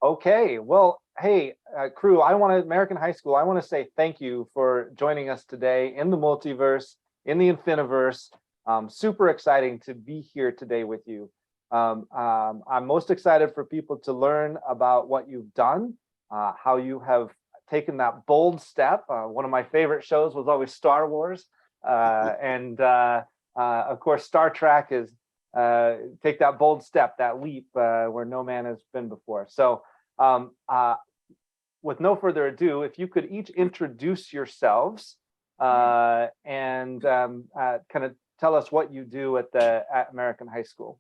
Okay, well, hey, crew, American High School, I want to say thank you for joining us today in the multiverse, in the Infiniverse. Super exciting to be here today with you. I'm most excited for people to learn about what you've done, how you have taken that bold step. One of my favorite shows was always Star Wars. And of course, Star Trek is take that bold step, that leap where no man has been before. So with no further ado, if you could each introduce yourselves and kind of tell us what you do at American High School.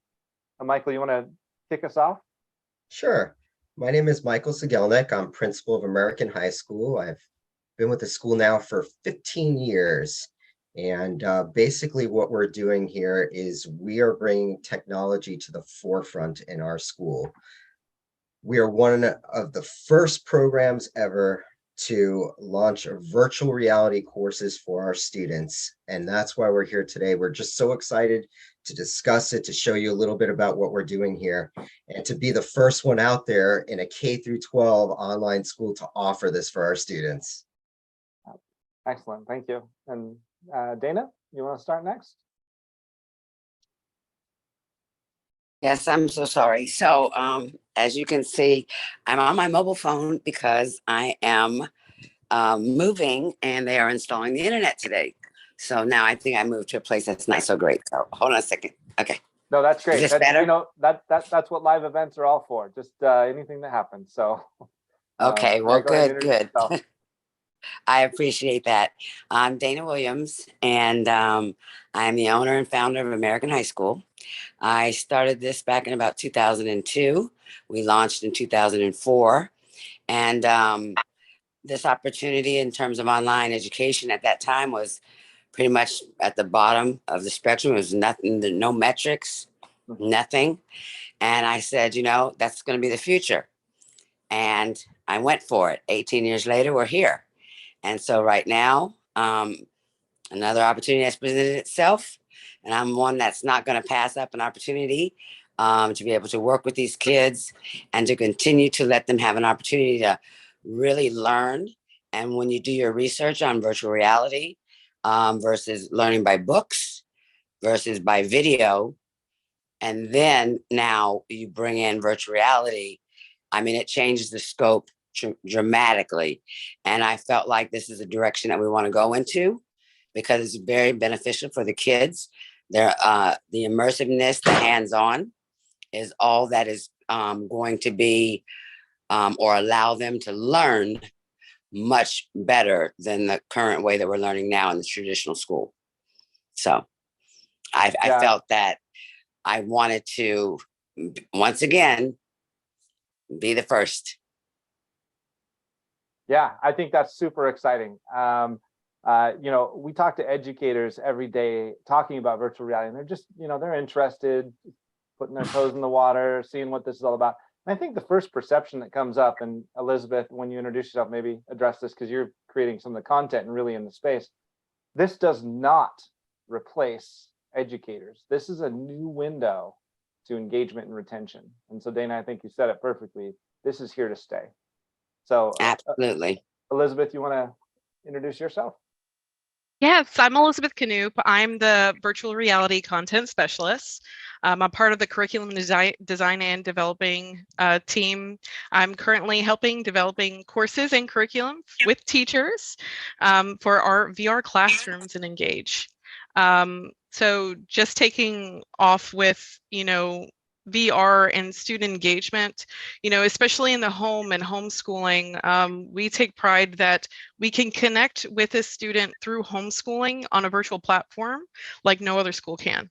Michael, you want to kick us off? Sure. My name is Michael Sigelnik. I'm principal of American High School. I've been with the school now for 15 years. And basically what we're doing here is we are bringing technology to the forefront in our school. We are one of the first programs ever to launch virtual reality courses for our students. And that's why we're here today. We're just so excited to discuss it, to show you a little bit about what we're doing here, and to be the first one out there in a K through 12 online school to offer this for our students. Excellent, thank you. And Dana, you want to start next? Yes, I'm so sorry. So as you can see, I'm on my mobile phone because I am moving and they are installing the internet today. So now I think I moved to a place that's not so great. So hold on a second. Okay. No, that's great. Is this better? You know, that's what live events are all for. Just anything that happens. So okay, well, good. Yourself. I appreciate that. I'm Dana Williams, and I'm the owner and founder of American High School. I started this back in about 2002. We launched in 2004. And this opportunity in terms of online education at that time was pretty much at the bottom of the spectrum. It was nothing, no metrics, nothing. And I said, you know, that's going to be the future. And I went for it. 18 years later, we're here. And so right now, another opportunity has presented itself. And I'm one that's not going to pass up an opportunity to be able to work with these kids and to continue to let them have an opportunity to really learn. And when you do your research on virtual reality versus learning by books versus by video, and then now you bring in virtual reality, I mean, it changes the scope dramatically. And I felt like this is a direction that we want to go into because it's very beneficial for the kids. The immersiveness, the hands-on is all that is going to be or allow them to learn much better than the current way that we're learning now in the traditional school. So I felt that I wanted to, once again, be the first. Yeah, I think that's super exciting. You know, we talk to educators every day talking about virtual reality, and they're just, you know, they're interested, putting their toes in the water, seeing what this is all about. And I think the first perception that comes up, and Elizabeth, when you introduce yourself, maybe address this because you're creating some of the content and really in the space. This does not replace educators. This is a new window to engagement and retention. And so, Dana, I think you said it perfectly. This is here to stay. So absolutely. Elizabeth, you want to introduce yourself? Yes, I'm Elizabeth Canoop. I'm the virtual reality content specialist. I'm part of the curriculum design and developing team. I'm currently helping developing courses and curriculum with teachers for our VR classrooms and Engage. So just taking off with, you know, VR and student engagement, you know, especially in the home and homeschooling, we take pride that we can connect with a student through homeschooling on a virtual platform like no other school can.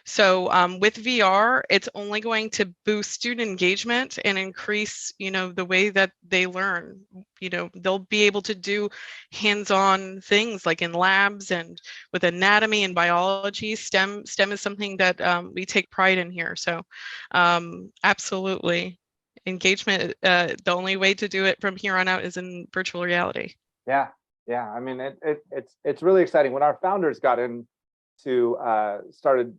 So with VR, it's only going to boost student engagement and increase, you know, the way that they learn. You know, they'll be able to do hands-on things like in labs and with anatomy and biology. STEM is something that we take pride in here. So absolutely, engagement. The only way to do it from here on out is in virtual reality. Yeah, I mean, it's really exciting. When our founders got in to started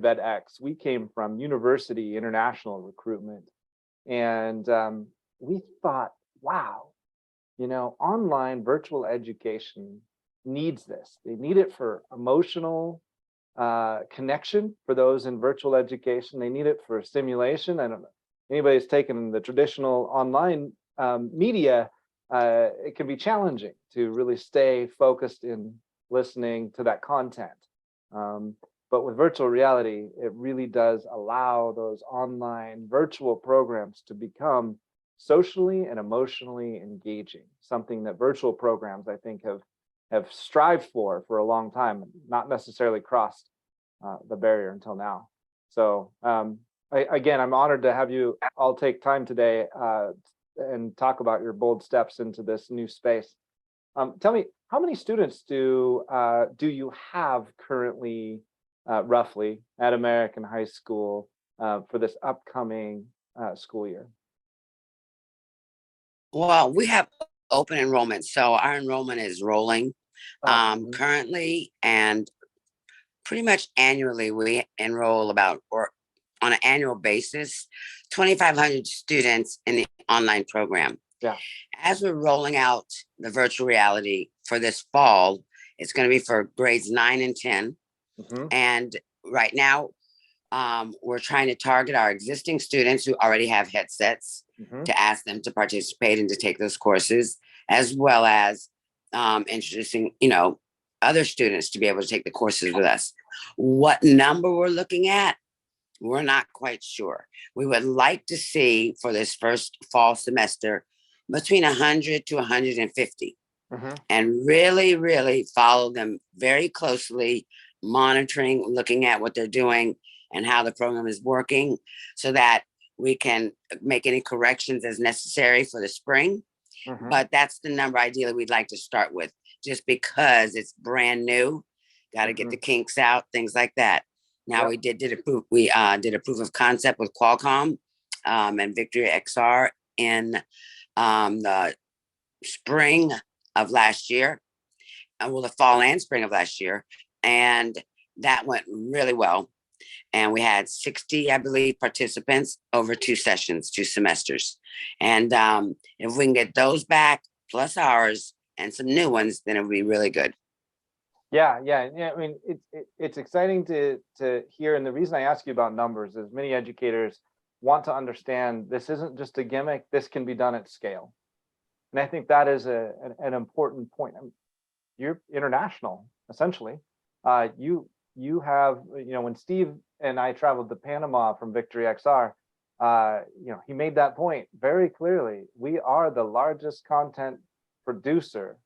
VedX, we came from university international recruitment, and we thought, wow, online virtual education needs this. They need it for emotional connection for those in virtual education. They need it for stimulation. I don't know. Anybody's taken the traditional online media, it can be challenging to really stay focused in listening to that content. But with virtual reality, it really does allow those online virtual programs to become socially and emotionally engaging, something that virtual programs, I think, have strived for a long time, not necessarily crossed the barrier until now. So again, I'm honored to have you all take time today and talk about your bold steps into this new space. Tell me, how many students do you have currently, roughly, at American High School for this upcoming school year? Well, we have open enrollment, so our enrollment is rolling currently, and pretty much annually we enroll about, or on an annual basis, 2,500 students in the online program. Yeah. As we're rolling out the virtual reality for this fall, it's going to be for grades 9 and 10. Mm-hmm. And right now, we're trying to target our existing students who already have headsets to ask them to participate and to take those courses, as well as introducing, other students to be able to take the courses with us. What number we're looking at, we're not quite sure. We would like to see for this first fall semester between 100 to 150 and really, really follow them very closely, monitoring, looking at what they're doing and how the program is working so that we can make any corrections as necessary for the spring. But that's the number ideally we'd like to start with, just because it's brand new. Got to get the kinks out, things like that. Now we did a proof of concept with Qualcomm and Victory XR in the spring of last year, the fall and spring of last year, and that went really well. And we had 60, I believe, participants over 2 sessions, 2 semesters. And if we can get those back, plus ours and some new ones, then it would be really good. Yeah. I mean, it's exciting to hear. And the reason I ask you about numbers is many educators want to understand this isn't just a gimmick. This can be done at scale. And I think that is an important point. You're international, essentially. You have, when Steve and I traveled to Panama from Victory XR, he made that point very clearly. We are the largest content producer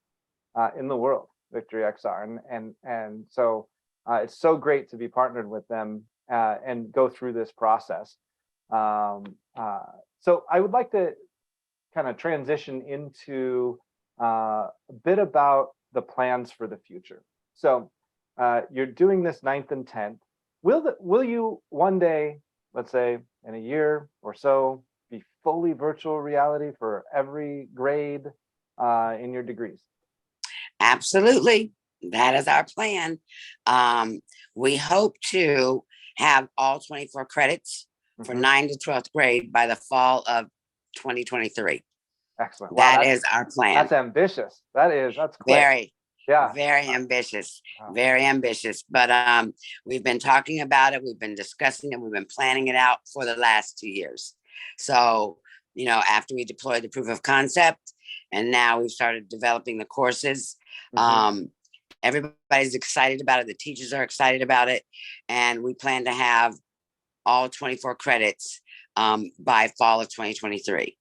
in the world, Victory XR, and so it's so great to be partnered with them and go through this process. So I would like to kind of transition into a bit about the plans for the future. So you're doing this 9th and 10th. Will you one day, let's say in a year or so, be fully virtual reality for every grade in your degrees? Absolutely. That is our plan. We hope to have all 24 credits for 9th to 12th grade by the fall of 2023. Excellent. Wow, that is our plan. That's ambitious. That's quick. Very. Yeah. Very ambitious. Wow. Very ambitious. But we've been talking about it. We've been discussing it. We've been planning it out for the last 2 years. So, after we deployed the proof of concept, and now we've started developing the courses. Everybody's excited about it. The teachers are excited about it. And we plan to have all 24 credits by fall of 2023.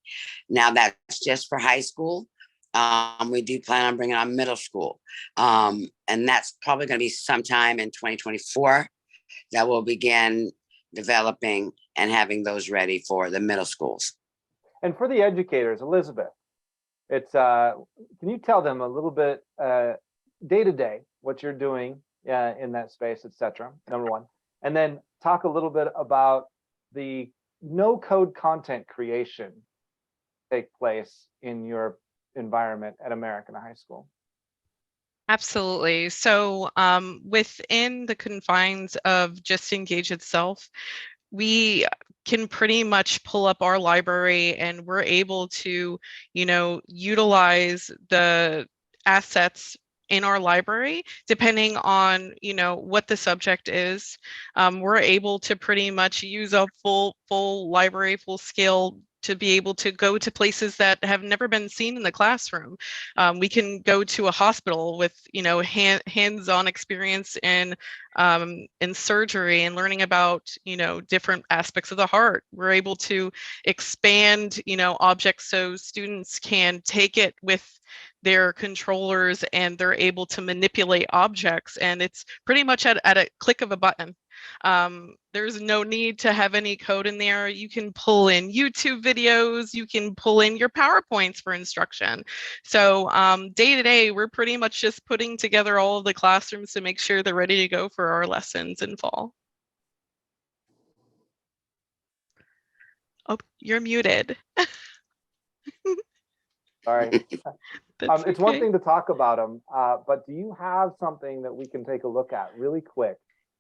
Now that's just for high school. We do plan on bringing on middle school. And that's probably going to be sometime in 2024 that we'll begin developing and having those ready for the middle schools. And for the educators, Elizabeth, it's can you tell them a little bit day to day what you're doing in that space, etc. Number one, and then talk a little bit about the no code content creation take place in your environment at American High School. Absolutely. So within the confines of Just Engage itself, we can pretty much pull up our library and we're able to, utilize the assets in our library depending on, what the subject is. We're able to pretty much use a full library, full scale, to be able to go to places that have never been seen in the classroom. We can go to a hospital with, hands-on experience in surgery and learning about, different aspects of the heart. We're able to expand, objects so students can take it with their controllers and they're able to manipulate objects. And it's pretty much at a click of a button. There's no need to have any code in there. You can pull in YouTube videos, you can pull in your PowerPoints for instruction. So day to day, we're pretty much just putting together all of the classrooms to make sure they're ready to go for our lessons in fall. Oh, you're muted. Sorry. That's It's one okay. thing to talk about them, but do you have something that we can take a look at really quick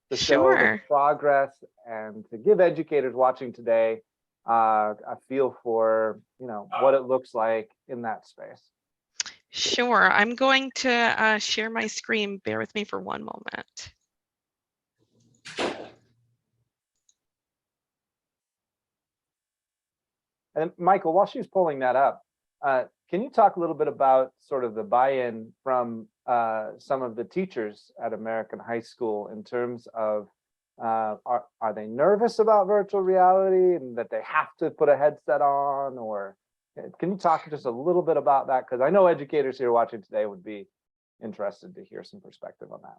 to show the Sure. progress and to give educators watching today a feel for, what it looks like in that space? Sure. I'm going to share my screen. Bear with me for one moment. And Michael, while she's pulling that up, can you talk a little bit about sort of the buy-in from some of the teachers at American High School in terms of are they nervous about virtual reality and that they have to put a headset on, or can you talk just a little bit about that? Because I know educators here watching today would be interested to hear some perspective on that.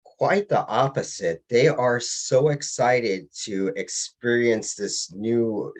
Quite the opposite. They are so excited to experience this new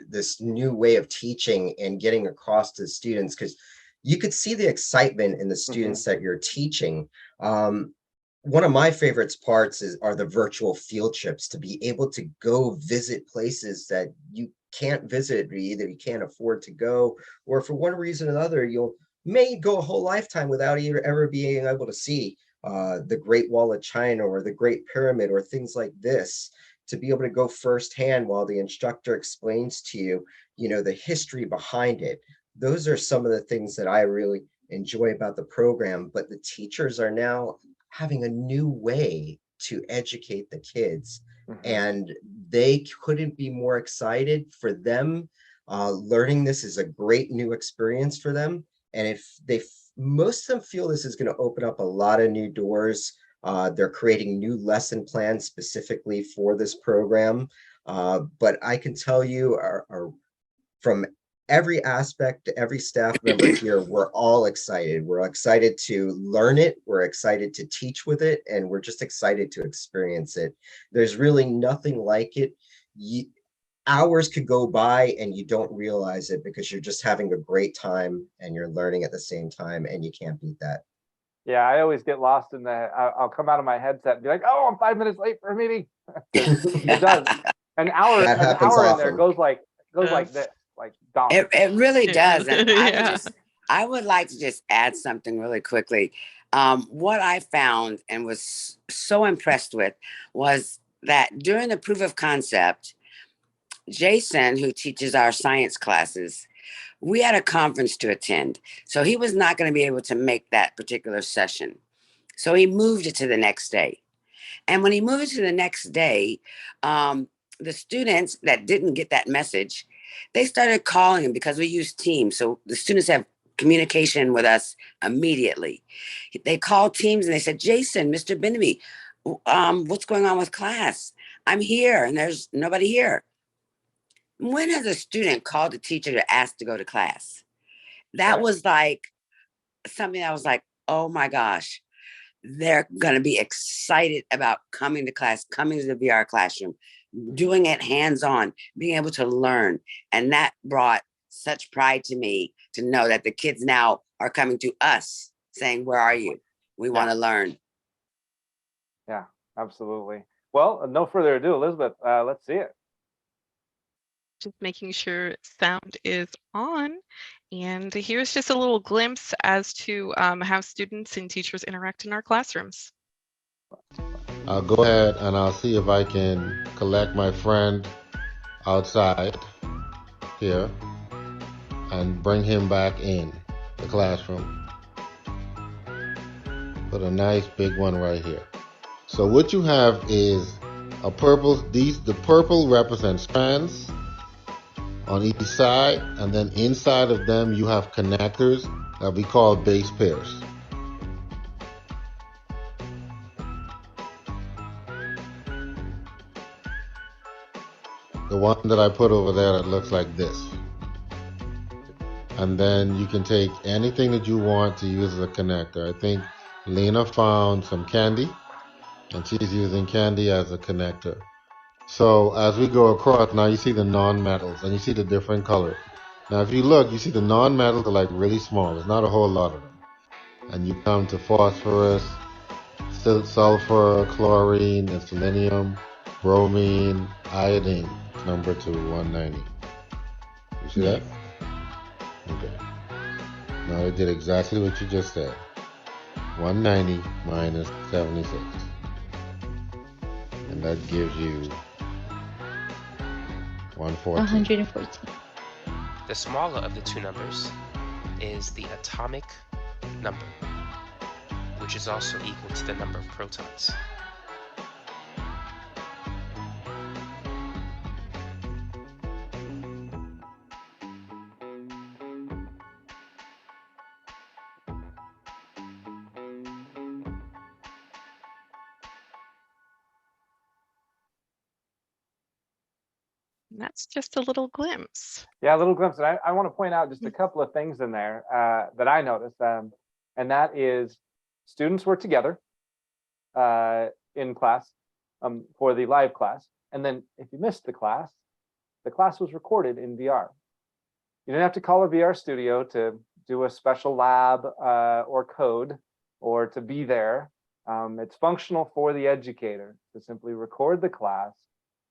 way of teaching and getting across to students, because you could see the excitement in the students that you're teaching. One of my favorite parts are the virtual field trips, to be able to go visit places that you can't visit, or either you can't afford to go, or for one reason or another, you'll may go a whole lifetime without ever being able to see the Great Wall of China or the Great Pyramid or things like this. To be able to go firsthand while the instructor explains to you, the history behind it. Those are some of the things that I really enjoy about the program. But the teachers are now having a new way to educate the kids, and they couldn't be more excited. For them, learning this is a great new experience for them, and if most of them feel this is going to open up a lot of new doors. They're creating new lesson plans specifically for this program. But I can tell you, from every aspect, every staff member here, we're all excited. We're excited to learn it. We're excited to teach with it. And we're just excited to experience it. There's really nothing like it. Hours could go by and you don't realize it, because you're just having a great time and you're learning at the same time, and you can't beat that. Yeah, I always get lost in I'll come out of my headset and be like, oh, I'm 5 minutes late for a meeting. It does. An hour That happens in there often. goes like Yes. this, like gone. It really It does. And yeah. I would like to just add something really quickly. What I found and was so impressed with was that during the proof of concept, Jason, who teaches our science classes, we had a conference to attend. So he was not going to be able to make that particular session. So he moved it to the next day. And when he moved it to the next day, the students that didn't get that message, they started calling him, because we use Teams. So the students have communication with us immediately. They called Teams and they said, Jason, Mr. Benamy, what's going on with class? I'm here and there's nobody here. When has a student called the teacher to ask to go to class? That Right. was like something I was like, oh my gosh, they're going to be excited about coming to class, coming to the VR classroom, doing it hands-on, being able to learn. And that brought such pride to me to know that the kids now are coming to us saying, where are you? We want to learn. Yeah, absolutely. Well, no further ado, Elizabeth, let's see it. Just making sure sound is on. And here's just a little glimpse as to how students and teachers interact in our classrooms. I'll go ahead and I'll see if I can collect my friend outside here and bring him back in the classroom. Put a nice big one right here. So what you have is a purple, the purple represents strands on each side, and then inside of them you have connectors that we call base pairs. The one that I put over there that looks like this. And then you can take anything that you want to use as a connector. I think Lena found some candy, and she's using candy as a connector. So as we go across, now you see the non-metals, and you see the different colors. Now if you look, you see the non-metals are like really small. There's not a whole lot of them. And you come to phosphorus, sulfur, chlorine, and selenium, bromine, iodine, number 190. You see that? Okay. Now it did exactly what you just said. 190 minus 76. And that gives you 114. 114. The smaller of the two numbers is the atomic number, which is also equal to the number of protons. And that's just a little glimpse. Yeah, a little glimpse. And I want to point out just a couple of things in there that I noticed. And that is students were together in class for the live class. And then if you missed the class was recorded in VR. You didn't have to call a VR studio to do a special lab or code or to be there. It's functional for the educator to simply record the class,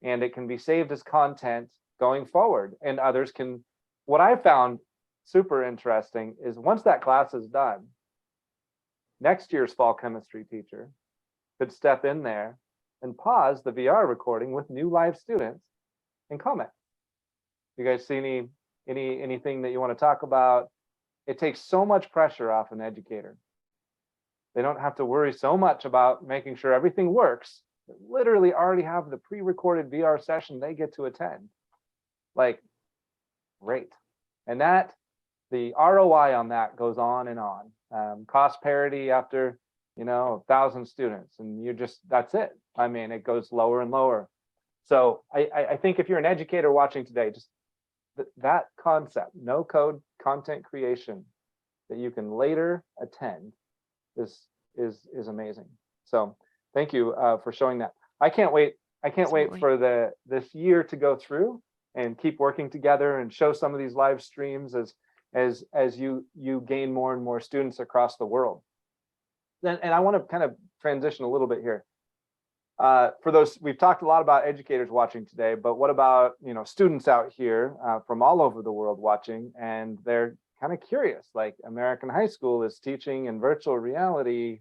and it can be saved as content going forward. And others can, what I found super interesting is once that class is done, next year's fall chemistry teacher could step in there and pause the VR recording with new live students and comment. You guys see anything that you want to talk about? It takes so much pressure off an educator. They don't have to worry so much about making sure everything works. They literally already have the pre-recorded VR session they get to attend. Like, great. And that, the ROI on that goes on and on. Cost parity after, 1,000 students, and you just, that's it. I mean, it goes lower and lower. So I think if you're an educator watching today, just that concept, no code content creation that you can later attend is amazing. So thank you for showing that. I can't wait for this year to go through and keep working together and show some of these live streams as you gain more and more students across the world. And I want to kind of transition a little bit here. For those, we've talked a lot about educators watching today, but what about students out here from all over the world watching, and they're kind of curious, like American High School is teaching in virtual reality.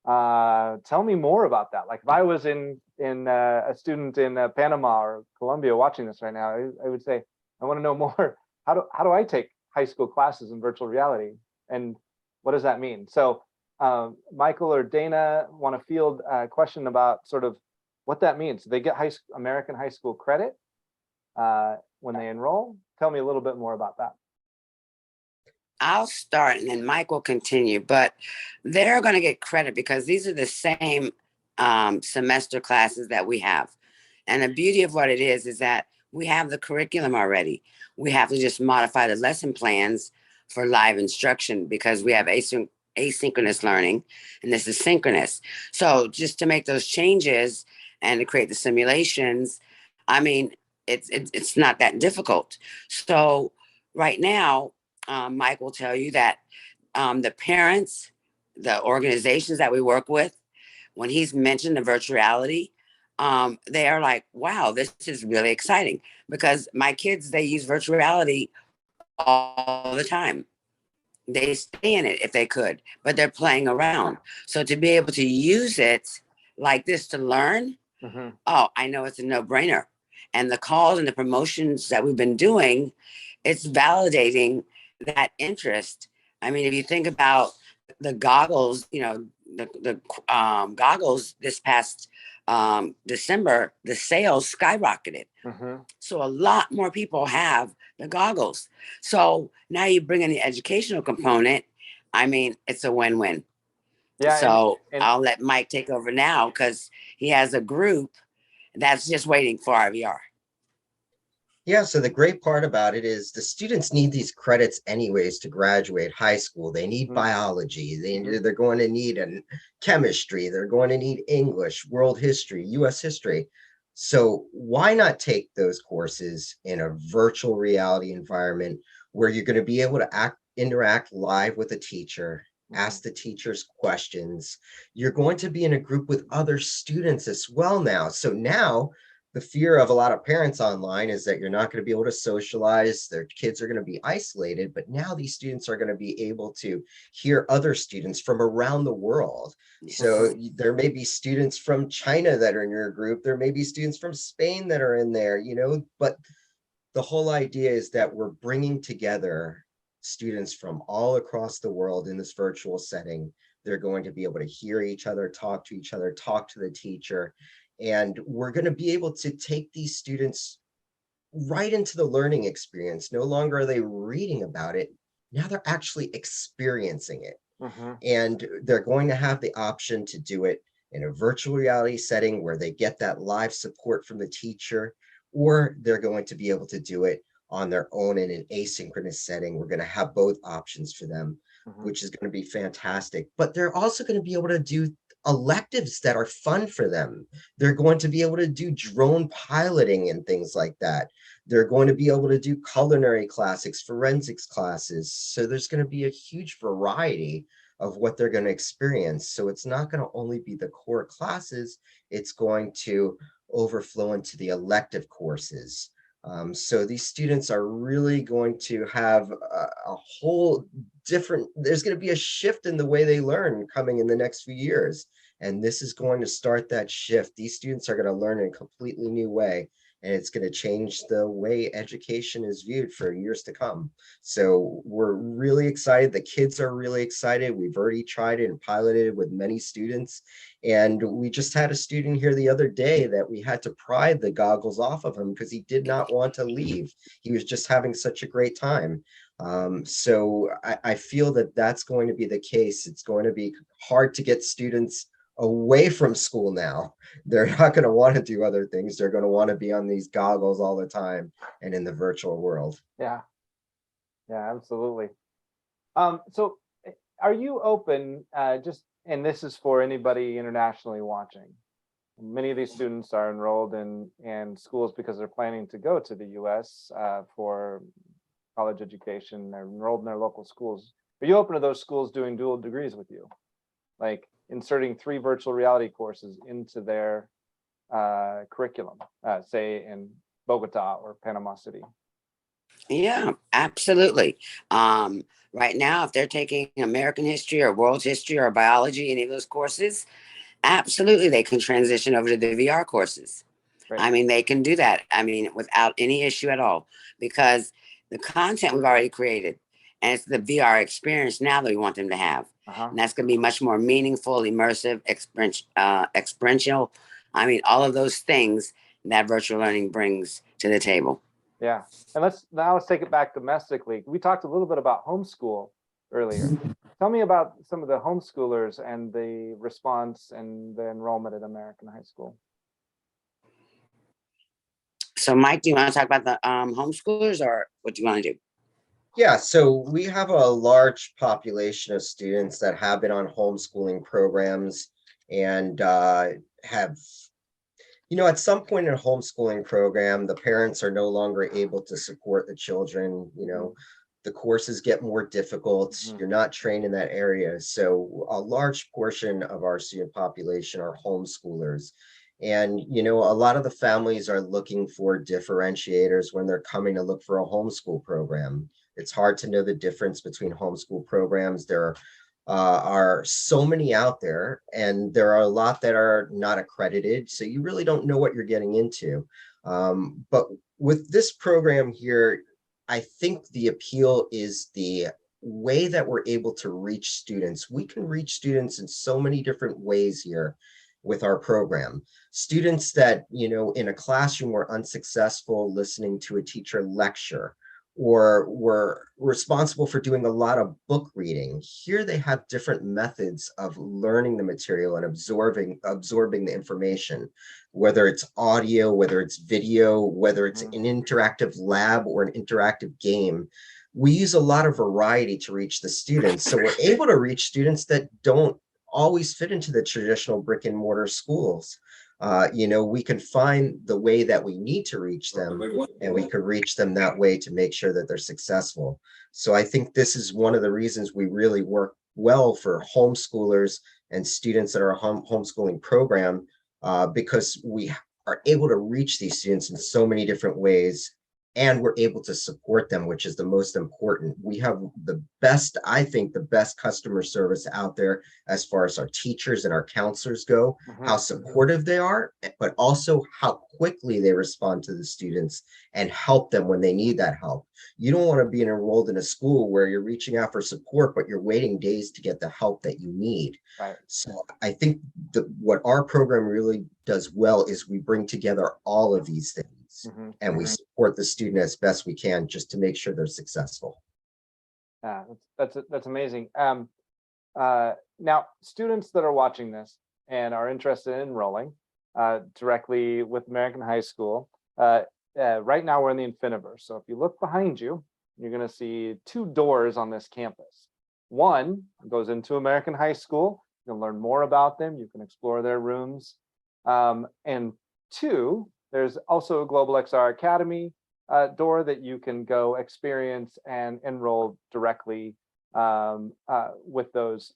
Tell me more about that. Like if I was a student in Panama or Colombia watching this right now, I would say, I want to know more. How do I take high school classes in virtual reality, and what does that mean? So Michael or Dana want to field a question about sort of what that means. They get American high school credit when they enroll. Tell me a little bit more about that. I'll start and then Mike will continue, but they're going to get credit because these are the same semester classes that we have. And the beauty of what it is that we have the curriculum already. We have to just modify the lesson plans for live instruction because we have asynchronous learning and this is synchronous. So just to make those changes and to create the simulations, I mean, it's not that difficult. So right now, Mike will tell you that the parents, the organizations that we work with, when he's mentioned the virtual reality, they are like, wow, this is really exciting because my kids, they use virtual reality all the time. They stay in it if they could, but they're playing around. So to be able to use it like this to learn, oh, I know it's a no-brainer. And the calls and the promotions that we've been doing, it's validating that interest. I mean, if you think about the goggles, the goggles this past December, the sales skyrocketed. Mhm. So a lot more people have the goggles. So now you bring in the educational component. I mean, it's a win-win. Yeah, So and I'll let Mike take over now because he has a group that's just waiting for our VR. Yeah, so the great part about it is the students need these credits anyways to graduate high school. They need Mhm. biology, Mhm. they're going to need chemistry, they're going to need English, world history, US history. So why not take those courses in a virtual reality environment where you're going to be able to interact live with a teacher, ask the teachers questions. You're going to be in a group with other students as well now. So now the fear of a lot of parents online is that you're not going to be able to socialize, their kids are going to be isolated, but now these students are going to be able to hear other students from around the world. So there may be students from China that are in your group, there may be students from Spain that are in there, but the whole idea is that we're bringing together students from all across the world in this virtual setting. They're going to be able to hear each other, talk to each other, talk to the teacher. And we're going to be able to take these students right into the learning experience. No longer are they reading about it. Now they're actually experiencing it. Mhm. And they're going to have the option to do it in a virtual reality setting where they get that live support from the teacher, or they're going to be able to do it on their own in an asynchronous setting. We're going to have both options for them, Mhm. which is going to be fantastic. But they're also going to be able to do electives that are fun for them. They're going to be able to do drone piloting and things like that. They're going to be able to do culinary classics, forensics classes. So there's going to be a huge variety of what they're going to experience. So it's not going to only be the core classes, it's going to overflow into the elective courses. So these students are really going to have a whole different, there's going to be a shift in the way they learn coming in the next few years. And this is going to start that shift. These students are going to learn in a completely new way, and it's going to change the way education is viewed for years to come. So we're really excited. The kids are really excited. We've already tried it and piloted it with many students. And we just had a student here the other day that we had to pry the goggles off of him because he did not want to leave. He was just having such a great time. So I feel that that's going to be the case. It's going to be hard to get students away from school now. They're not going to want to do other things. They're going to want to be on these goggles all the time and in the virtual world. Yeah. Yeah, absolutely. So are you open, and this is for anybody internationally watching. Many of these students are enrolled in schools because they're planning to go to the US for college education. They're enrolled in their local schools. Are you open to those schools doing dual degrees with you? Like inserting 3 virtual reality courses into their curriculum, say in Bogota or Panama City? Yeah, absolutely. Right now, if they're taking American history or world history or biology, any of those courses, absolutely they can transition over to the VR courses. Right. I mean, they can do that. I mean, without any issue at all, because the content we've already created, and it's the VR experience now that we want them to have. Uh-huh. And that's going to be much more meaningful, immersive, experiential. I mean, all of those things that virtual learning brings to the table. Yeah. And let's take it back domestically. We talked a little bit about homeschool earlier. Tell me about some of the homeschoolers and the response and the enrollment at American High School. So, Mike, do you want to talk about the homeschoolers, or what do you want to do? Yeah, so we have a large population of students that have been on homeschooling programs and have, at some point in a homeschooling program, the parents are no longer able to support the children. The courses get more difficult. You're not trained in that area. So a large portion of our student population are homeschoolers. And, a lot of the families are looking for differentiators when they're coming to look for a homeschool program. It's hard to know the difference between homeschool programs. There are are so many out there, and there are a lot that are not accredited. So you really don't know what you're getting into. But with this program here, I think the appeal is the way that we're able to reach students. We can reach students in so many different ways here with our program. Students that, in a classroom were unsuccessful listening to a teacher lecture, or were responsible for doing a lot of book reading. Here they have different methods of learning the material and absorbing the information, whether it's audio, whether it's video, whether it's an interactive lab or an interactive game. We use a lot of variety to reach the students. So we're able to reach students that don't always fit into the traditional brick and mortar schools. We can find the way that we need to reach them, and we can reach them that way to make sure that they're successful. So I think this is one of the reasons we really work well for homeschoolers and students that are a homeschooling program, because we are able to reach these students in so many different ways, and we're able to support them, which is the most important. We have I think, the best customer service out there as far as our teachers and our counselors go, how supportive they are, but also how quickly they respond to the students and help them when they need that help. You don't want to be enrolled in a school where you're reaching out for support, but you're waiting days to get the help that you need. Right. So I think what our program really does well is we bring together all of these things. And we support the student as best we can just to make sure they're successful. Yeah, that's amazing. Now, students that are watching this and are interested in enrolling directly with American High School, right now we're in the Infiniverse. So if you look behind you, you're going to see two doors on this campus. One goes into American High School. You can learn more about them. You can explore their rooms. And two, there's also a Global XR Academy door that you can go experience and enroll directly with those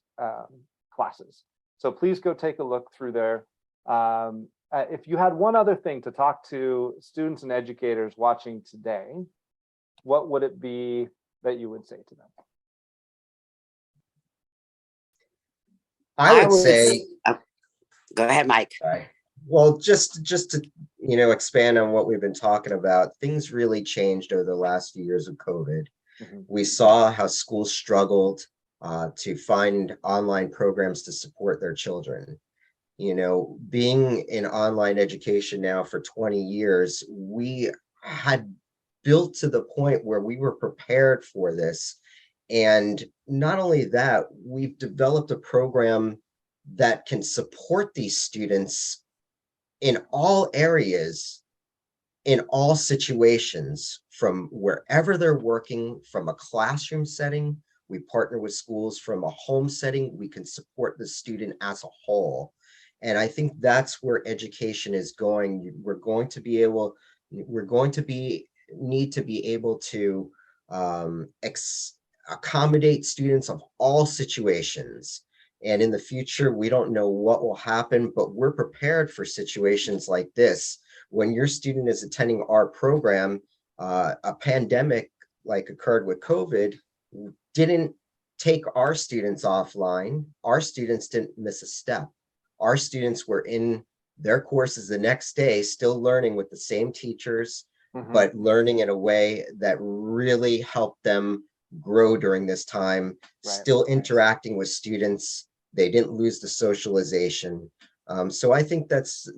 classes. So please go take a look through there. If you had one other thing to talk to students and educators watching today, what would it be that you would say to them? I would say, go ahead, Mike. Sorry. Well, just to expand on what we've been talking about, things really changed over the last few years of COVID. We saw how schools struggled to find online programs to support their children. Being in online education now for 20 years, we had built to the point where we were prepared for this. And not only that, we've developed a program that can support these students in all areas, in all situations, from wherever they're working, from a classroom setting. We partner with schools from a home setting. We can support the student as a whole. And I think that's where education is going. We're going to need to be able to accommodate students of all situations. And in the future, we don't know what will happen, but we're prepared for situations like this. When your student is attending our program, a pandemic like occurred with COVID didn't take our students offline. Our students didn't miss a step. Our students were in their courses the next day, still learning with the same teachers, but learning in a way that really helped them grow during this time, still interacting with students. They didn't lose the socialization. So I think that's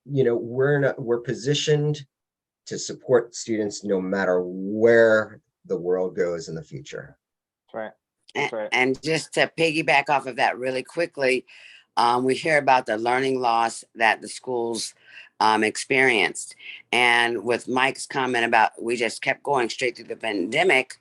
we're positioned to support students no matter where the world goes in the future. That's right. That's right. And just to piggyback off of that really quickly, we hear about the learning loss that the schools experienced. And with Mike's comment about we just kept going straight through the pandemic,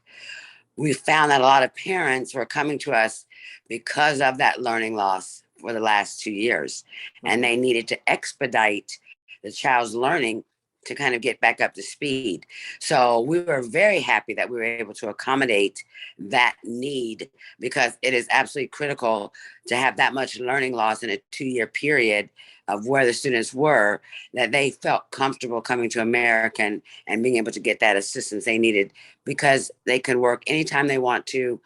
we found that a lot of parents were coming to us because of that learning loss for the last 2 years. And they needed to expedite the child's learning to kind of get back up to speed. So we were very happy that we were able to accommodate that need, because it is absolutely critical to have that much learning loss in a 2-year period of where the students were, that they felt comfortable coming to American and being able to get that assistance they needed, because they can work anytime they want to,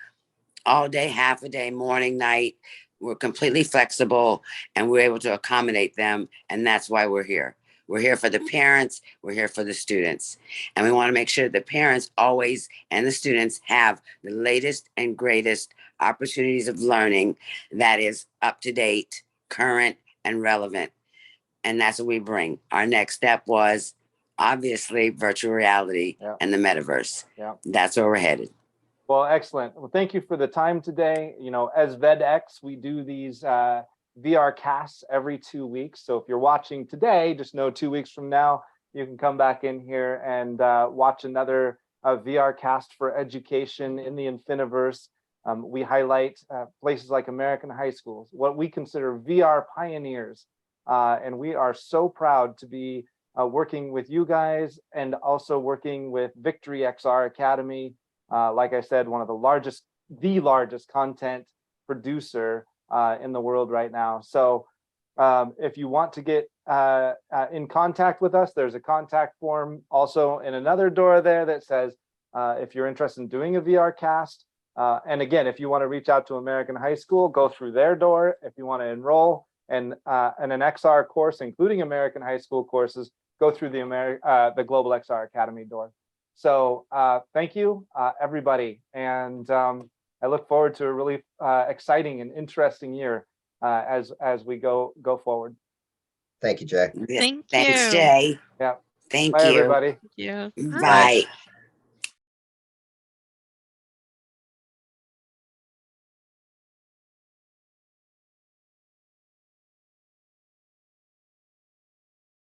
all day, half a day, morning, night. We're completely flexible and we're able to accommodate them. And that's why we're here. We're here for the parents. We're here for the students. And we want to make sure the parents always and the students have the latest and greatest opportunities of learning that is up to date, current, and relevant. And that's what we bring. Our next step was obviously virtual reality and the metaverse. Yeah. That's where we're headed. Well, excellent. Well, thank you for the time today. You know, as VedX, we do these VR casts every 2 weeks. So if you're watching today, just know 2 weeks from now, you can come back in here and watch another VR cast for education in the Infiniverse. We highlight places like American high schools, what we consider VR pioneers. And we are so proud to be working with you guys and also working with Victory XR Academy. Like I said, one of the largest content producer in the world right now. So if you want to get in contact with us, there's a contact form also in another door there that says, if you're interested in doing a VR cast. And again, if you want to reach out to American High School, go through their door. If you want to enroll in an XR course, including American High School courses, go through the Global XR Academy door. So thank you, everybody. And I look forward to a really exciting and interesting year as we go forward. Thank you, Jay. Thanks, Jay. Yeah. Thank Bye, you. everybody. Yeah. Bye.